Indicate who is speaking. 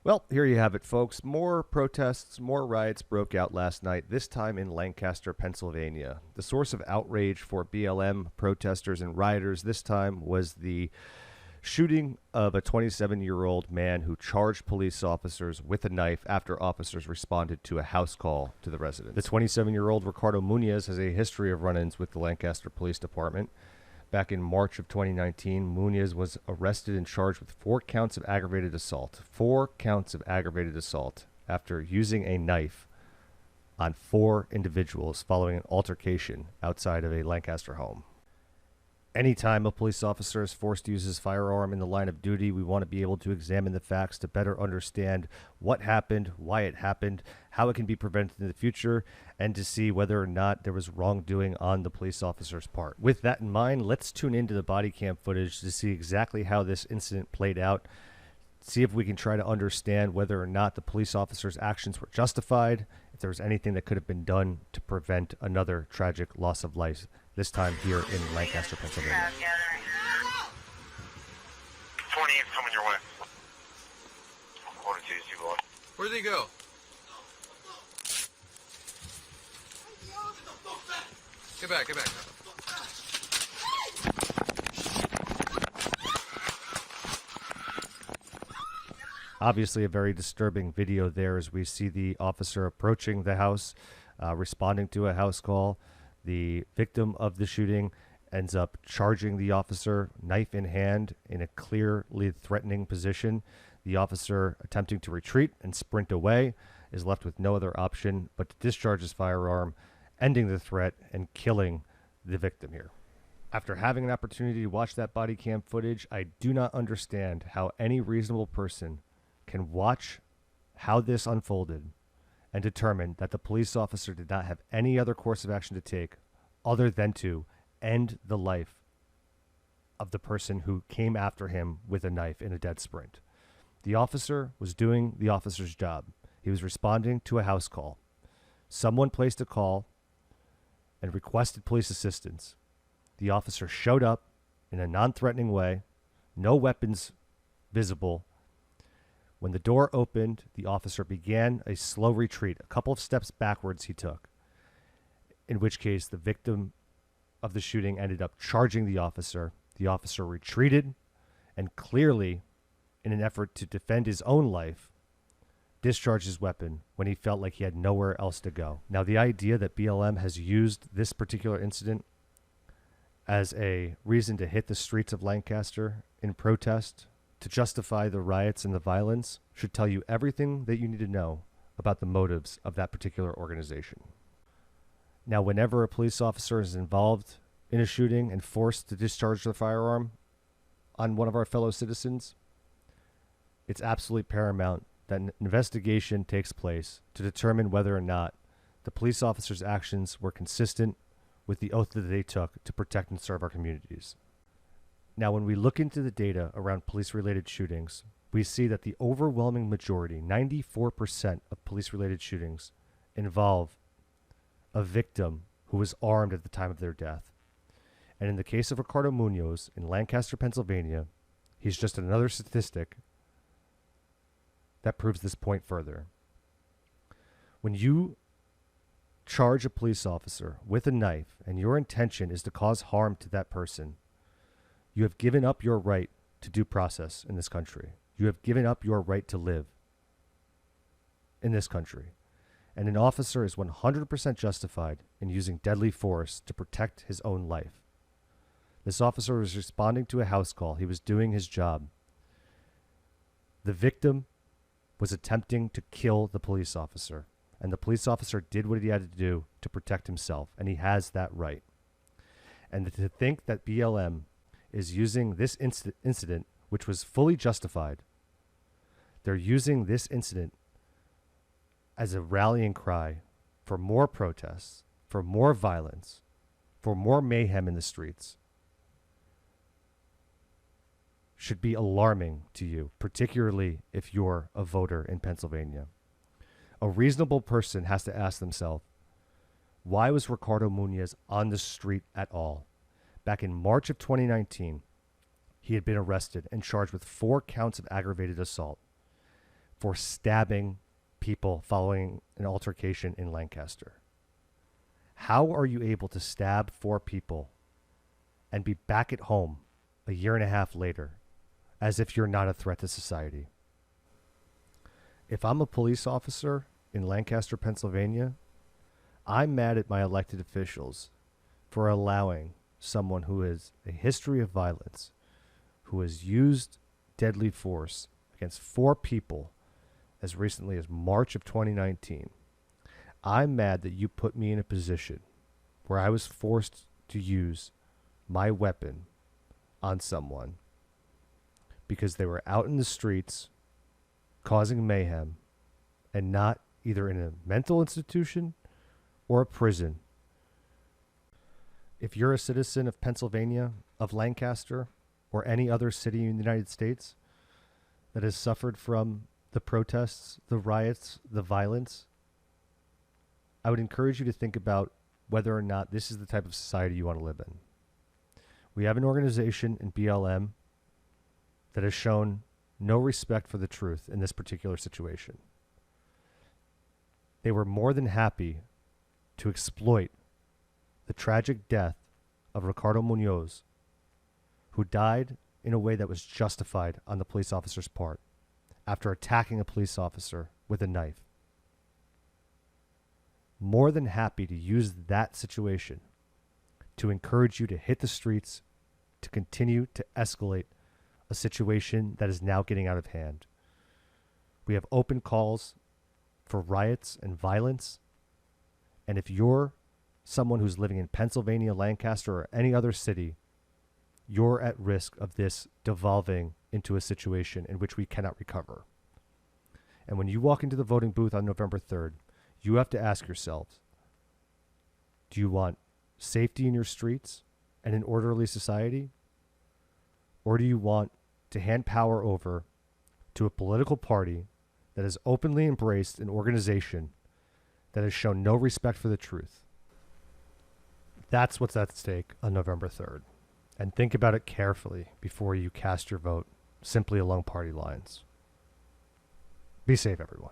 Speaker 1: Well, here you have it, folks. More protests, more riots broke out last night, this time in Lancaster, Pennsylvania. The source of outrage for BLM protesters and rioters this time was the shooting of a 27-year-old man who charged police officers with a knife after officers responded to a house call to the residence. The 27-year-old Ricardo Munoz has a history of run-ins with the Lancaster Police Department. Back in March of 2019, Munoz was arrested and charged with 4 counts of aggravated assault. 4 counts of aggravated assault after using a knife on 4 individuals following an altercation outside of a Lancaster home. Anytime a police officer is forced to use his firearm in the line of duty, we want to be able to examine the facts to better understand what happened, why it happened, how it can be prevented in the future, and to see whether or not there was wrongdoing on the police officer's part. With that in mind, let's tune into the body cam footage to see exactly how this incident played out, see if we can try to understand whether or not the police officer's actions were justified, if there was anything that could have been done to prevent another tragic loss of life, this time here in Lancaster, Pennsylvania.
Speaker 2: 28 coming your way. Quarter 2, you boy.
Speaker 3: Where'd they go? Get back, get back.
Speaker 1: Obviously, a very disturbing video there as we see the officer approaching the house, responding to a house call. The victim of the shooting ends up charging the officer, knife in hand, in a clearly threatening position. The officer, attempting to retreat and sprint away, is left with no other option but to discharge his firearm, ending the threat and killing the victim here. After having an opportunity to watch that body cam footage, I do not understand how any reasonable person can watch how this unfolded and determine that the police officer did not have any other course of action to take other than to end the life of the person who came after him with a knife in a dead sprint. The officer was doing the officer's job. He was responding to a house call. Someone placed a call and requested police assistance. The officer showed up in a non-threatening way, no weapons visible. When the door opened, the officer began a slow retreat. A couple of steps backwards he took, in which case the victim of the shooting ended up charging the officer. The officer retreated and clearly, in an effort to defend his own life, discharged his weapon when he felt like he had nowhere else to go. Now, the idea that BLM has used this particular incident as a reason to hit the streets of Lancaster in protest to justify the riots and the violence should tell you everything that you need to know about the motives of that particular organization. Now, whenever a police officer is involved in a shooting and forced to discharge their firearm on one of our fellow citizens, it's absolutely paramount that an investigation takes place to determine whether or not the police officer's actions were consistent with the oath that they took to protect and serve our communities. Now, when we look into the data around police-related shootings, we see that the overwhelming majority, 94% of police-related shootings, involve a victim who was armed at the time of their death. And in the case of Ricardo Munoz in Lancaster, Pennsylvania, he's just another statistic that proves this point further. When you charge a police officer with a knife and your intention is to cause harm to that person, you have given up your right to due process in this country. You have given up your right to live in this country. And an officer is 100% justified in using deadly force to protect his own life. This officer was responding to a house call. He was doing his job. The victim was attempting to kill the police officer, and the police officer did what he had to do to protect himself, and he has that right. And to think that BLM is using this incident, which was fully justified, they're using this incident as a rallying cry for more protests, for more violence, for more mayhem in the streets, should be alarming to you, particularly if you're a voter in Pennsylvania. A reasonable person has to ask themselves, why was Ricardo Munoz on the street at all? Back in March of 2019, he had been arrested and charged with 4 counts of aggravated assault. for stabbing people following an altercation in Lancaster? How are you able to stab 4 people and be back at home a year and a half later as if you're not a threat to society? If I'm a police officer in Lancaster, Pennsylvania, I'm mad at my elected officials for allowing someone who has a history of violence, who has used deadly force against 4 people as recently as March of 2019. I'm mad that you put me in a position where I was forced to use my weapon on someone because they were out in the streets causing mayhem and not either in a mental institution or a prison. If you're a citizen of Pennsylvania, of Lancaster, or any other city in the United States that has suffered from the protests, the riots, the violence, I would encourage you to think about whether or not this is the type of society you want to live in. We have an organization in BLM that has shown no respect for the truth in this particular situation. They were more than happy to exploit the tragic death of Ricardo Munoz, who died in a way that was justified on the police officer's part after attacking a police officer with a knife. More than happy to use that situation to encourage you to hit the streets, to continue to escalate a situation that is now getting out of hand. We have open calls for riots and violence. And if you're someone who's living in Pennsylvania, Lancaster, or any other city, you're at risk of this devolving into a situation in which we cannot recover. And when you walk into the voting booth on November 3rd, you have to ask yourselves, do you want safety in your streets and an orderly society? Or do you want to hand power over to a political party that has openly embraced an organization that has shown no respect for the truth? That's what's at stake on November 3rd. And think about it carefully before you cast your vote simply along party lines. Be safe, everyone.